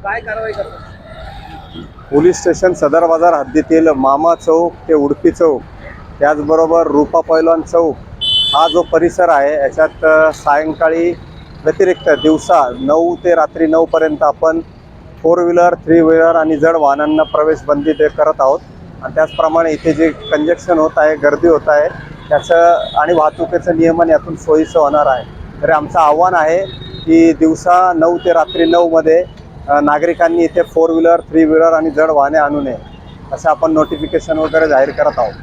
काय कारवाई करतात? पोलीस स्टेशन सदर बाजार हद्दीतील मामा चौक ते उडपी चौक, त्याचबरोबर रूपा पैलवान चौक हा जो परिसर आहे याच्यात सायंकाळी व्यतिरिक्त दिवसा 9 ते रात्री 9 पर्यंत आपण 4 व्हीलर, 3 व्हीलर आणि जड वाहनांना प्रवेश बंदी करत आहोत. आणि त्याचप्रमाणे इथे जे कंजेक्शन होत आहे, गर्दी होत आहे, त्याचं आणि वाहतुकीचं नियमन यातून सोयीचं होणार आहे. तर आमचं आव्हान आहे की दिवसा 9 ते रात्री 9मध्ये नागरिकांनी इथे 4 व्हीलर, 3 व्हीलर आणि जड वाहने आणू नये, असं आपण नोटिफिकेशन वगैरे जाहीर करत आहोत.